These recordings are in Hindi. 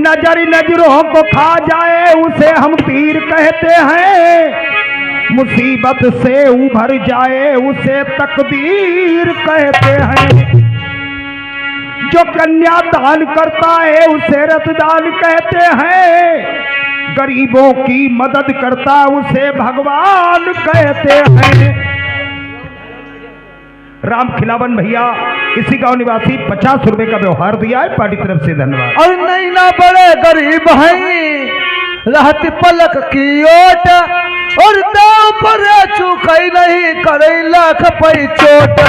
नजर नजरों को खा जाए उसे हम तीर कहते हैं, मुसीबत से उभर जाए उसे तकदीर कहते हैं, जो कन्या दान करता है उसे रतदान कहते हैं, गरीबों की मदद करता उसे भगवान कहते हैं। राम खिलावन भैया इसी गांव निवासी 50 रुपए का व्यवहार दिया है, पार्टी तरफ से धन्यवाद। और नहीं ना बड़े गरीब हैं रहती पलक की ओट, और दाव पर चुकाई नहीं करे लाख पई चोट।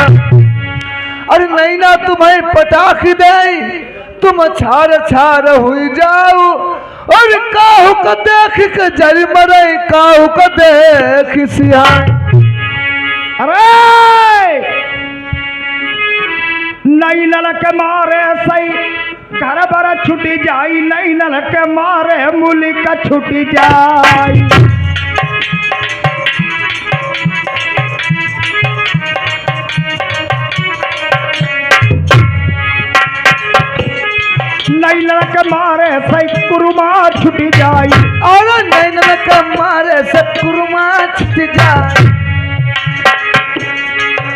और नहीं ना तुम्हें पटाख दे तुम छार छार हुई जाओ, और काहू को देख के जरी मरे काहू को देख सिहाय। अरे नहीं नल के मारे सही घर बार छुटी जाई, नहीं नल के मारे मूली का छुटी जाई। नहीं नल के मारे सही कुरुमा छुटी जाई, और नहीं नल के मारे से कुरुमा छुटी जाई।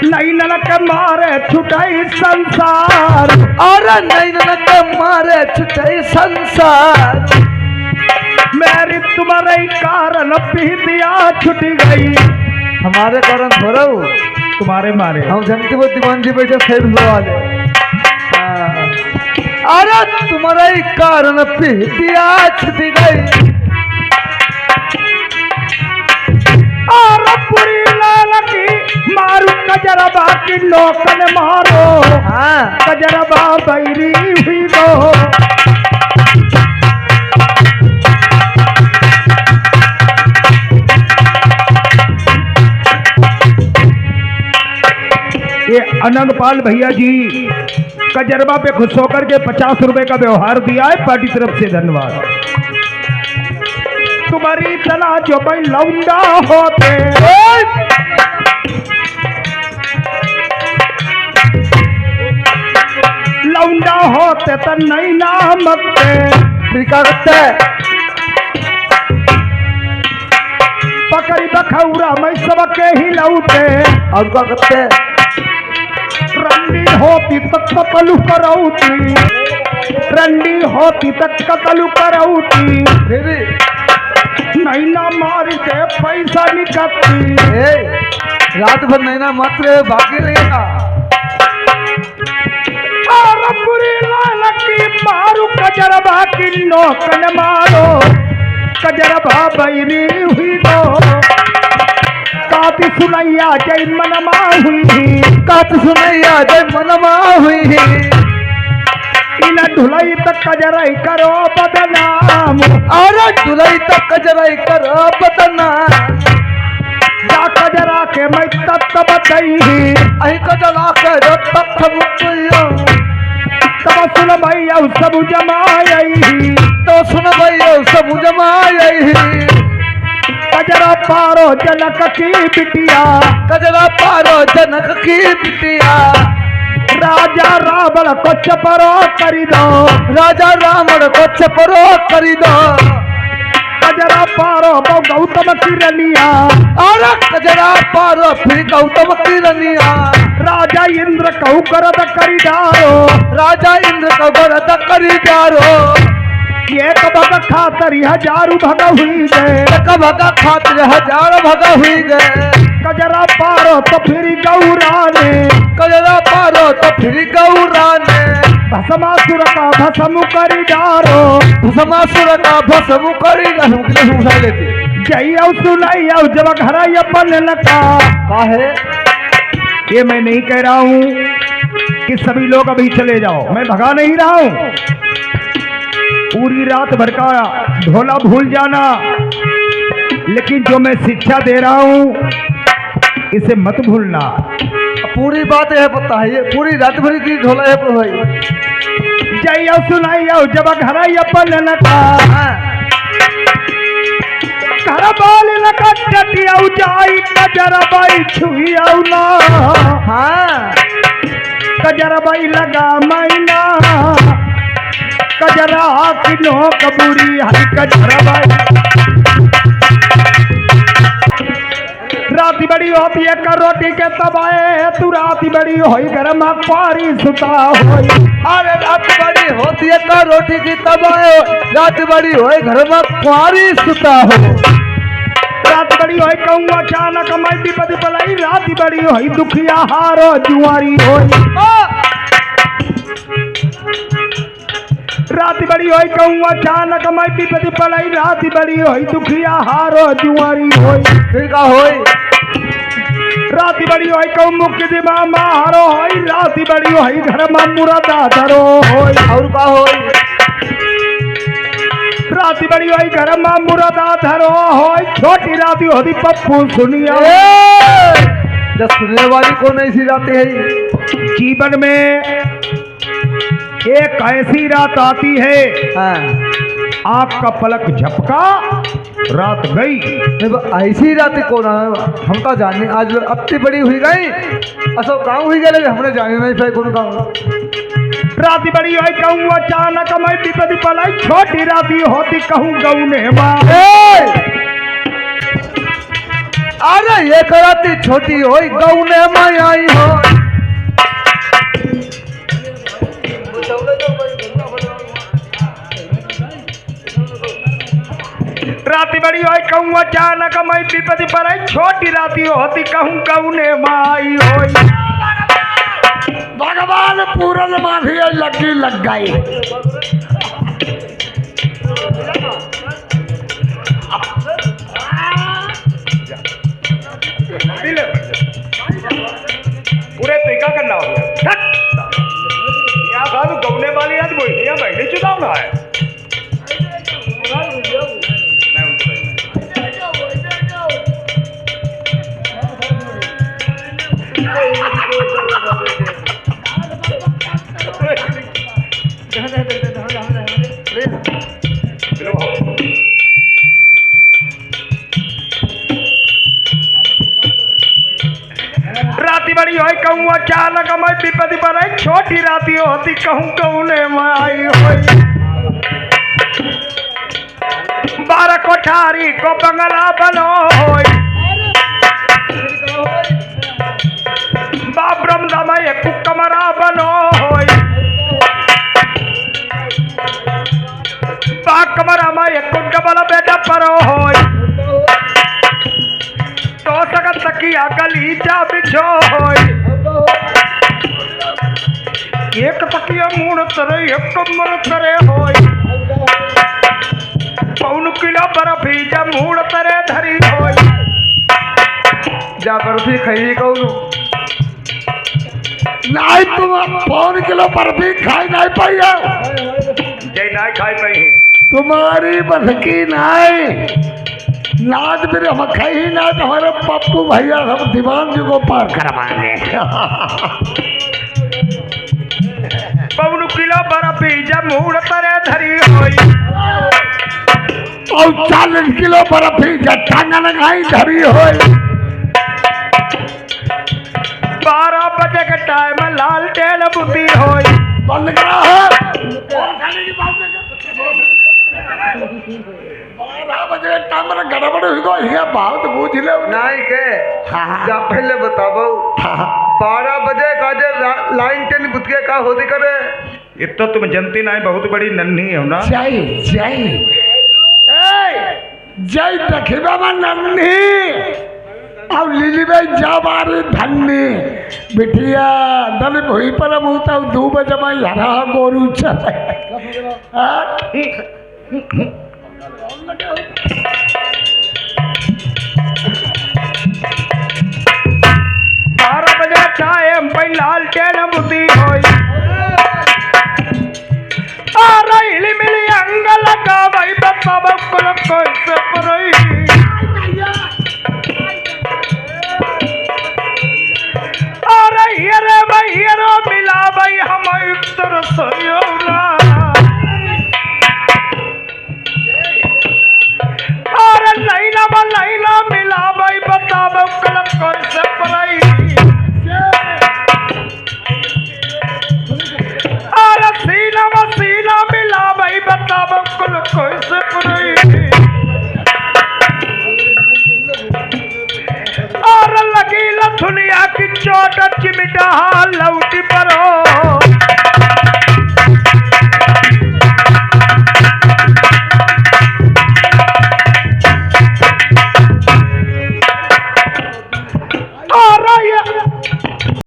नहीं नल के मारे छुटाई संसार, और नहीं नल के मारे छुटाई संसार। मेरी तुम्हारे कारण पीतिया छुटी गई, हमारे कारण थोड़ा तुम्हारे मारे हम जनते वो दीवान जी बैठे फेर वाले। अरे तुम्हारे कारण पीतिया छुटी गई, और पूरी लाल की मारू कजरबा की लोकन मारो। हाँ कजरबा बैरी हुई गो, ये आनंदपाल भैया जी कजरबा पे खुश होकर के 50 रुपए का व्यवहार दिया है, पार्टी तरफ से धन्यवाद। तुम्हारी तना जो भाई लौंडा होते, लौंडा होते तो नहीं नामकते, फिर क्या करते है? पकड़ी बखौरा मैं सबके ही लौटे, और क्या करते है? रंडी होती तक कतलू करौती, रंडी होती तक कतलू करौती, फिर नहीं ना मार के पैसा निकलती। रात भर नहीं ना मात्र बाकी रहेगा। और बुरी लाल की मारू कजरबा की नौकन मारो, कजरबा बैरी हुई दो। काती सुनैया जय मनमा हुई, काती सुनैया जय मनमा हुई। इन ढुलई तक कजराई करो बदनाम, और ढुलई तक कजराई करो बदनाम। जा कजरा के मैं तत्व बताई, अही कजरा के तत्व बताइयो। तब सुन भैया सब जमाई, तो सुन भैया सब जमाई। कजरा पारो जनक की बिटिया, कजरा पारो जनक की बिटिया। राजा रावण को चपरो करी दो, राजा रावण को चपरो करी दो। कजरा पारो गौतम की रनिया, और कजरा पारो फिर गौतम की रनिया। राजा इंद्र कहू करद करी डारो, राजा इंद्र को करद करी डारो। एक भग खातर 1000 भग हुई गए, एक भग खातिर 1000 भग हुई गए। कजरा पारो तो फिर गौरा ने, कजरा पारो तो फिर गौरा ने। भस्मासुर का भस्म करी डारो, भस्मासुर का भस्म करी डारो। जय सुनाई जब घर अपन लका। काहे? ये मैं नहीं कह रहा हूँ कि सभी लोग अभी चले जाओ, मैं भगा नहीं रहा हूँ। पूरी रात भर का ढोला भूल जाना, लेकिन जो मैं शिक्षा दे रहा हूँ इसे मत भूलना। पूरी बात है पता है, ये पूरी रात भर की ढोला है तो भाई। जय सुनाई जब घर अपन लका, घर बाल लका टटिया जाई कजरबाई छुई ना। हाँ कजरबाई लगा मैना, कजरा की नोक बुरी हरी कजरा राती बड़ी होती है कर रोटी के तबाए तू राती बड़ी होई घर में पारी सुता होई। अरे रात बड़ी होती है का रोटी की तबाह, रात बड़ी होए घर में कुंवारी सुता हो। रात बड़ी होई कहूँ अचानक मैं विपद पलाई रात बड़ी होई दुखिया हारो जुआरी होई। रात बड़ी होई कहूँ अचानक मैं विपद पलाई रात बड़ी होई दुखिया हारो जुआरी होई। फिर का होई रात बड़ी होई कहूँ मुक्ति दिमा मारो होई रात बड़ी होई घर में मुरादा धरो होई। और का होई रात बड़ी होई घर में मुरादा धरो होई छोटी रात होती पप्पू सुनिया। जब सुनने वाली कौन ऐसी रातें है जीवन में एक ऐसी रात आती है आँख का पलक झपका रात गई। ऐसी रातें कौन है हम का जाने आज अति बड़ी हुई गई असो काम हुई गए हमने जाने नहीं पाए कौन काम। रात बड़ी होई कहूँ अचानक मैं विपद पलाई छोटी राती होती कहूँ गऊ ने अरे ये राती छोटी होई गऊ ने माई आई हो। राती बड़ी होई कहूँ अचानक मैं विपद पलाई छोटी राती होती कहूँ गऊ ने माई होई। भगवान पूरन माफी लगी लग गई। पूरे तो क्या करना हो गया यहाँ साधु गौने वाली आज बोली यहाँ बैठे चुनाव ना है। राती बड़ी होई कहूँ अचानक मैं विपद पर छोटी राती होती कहूँ कौने में आई होई। 12 कोठारी को बंगला बनो होई बाप ब्रह्मदमय कमरा बनो होई बा कमरा में डबल बेटा परो होई तो सकत तकिया गलीचा बिछो होई एक तकिया मूड़ तरे एक कमर तरे होई पौन किलो बर्फी जब मूड़ तरे धरी होई जा बर्फी खाइए कौन नहीं तुम 5 किलो बर्फी खाई नहीं पाई जय नहीं खाई पाई है तुम्हारी बस की नहीं नाद फिर हम खाई ना तो हमारे पप्पू भैया सब दीवान जी को पार करवाएंगे। पौन किलो बर्फी जब मूड़ तरे धरी होई और 40 किलो बर्फी जटांगन खाई धरी होई 12 बजे के टाइम लाल टेल बुद्धि होई बंद करा है 12 बजे टाइम गड़बड़ हुई गो ये बात पूछ ले नहीं के जा पहले बताबो 12 बजे का जे लाइन टेन बुतके का होती करे ये तो तुम जनती नहीं बहुत बड़ी नन्ही हो ना। जय जय जय देखिबा में नन्ही अब लीली भाई जा बारी धन्नी बिटिया दल भुई पर मुता 2 बजे में हरा गोरू चले 12 बजे टाइम पे लाल टेन बुद्धि होई रही मिली अंगल का भाई बताब कैसे परई अरे भाई मिला भाई हम तरसयोला अरे नैना मिला भाई बताब कैसे परई अरे सीना मिला चोट चिमटा लौटी परो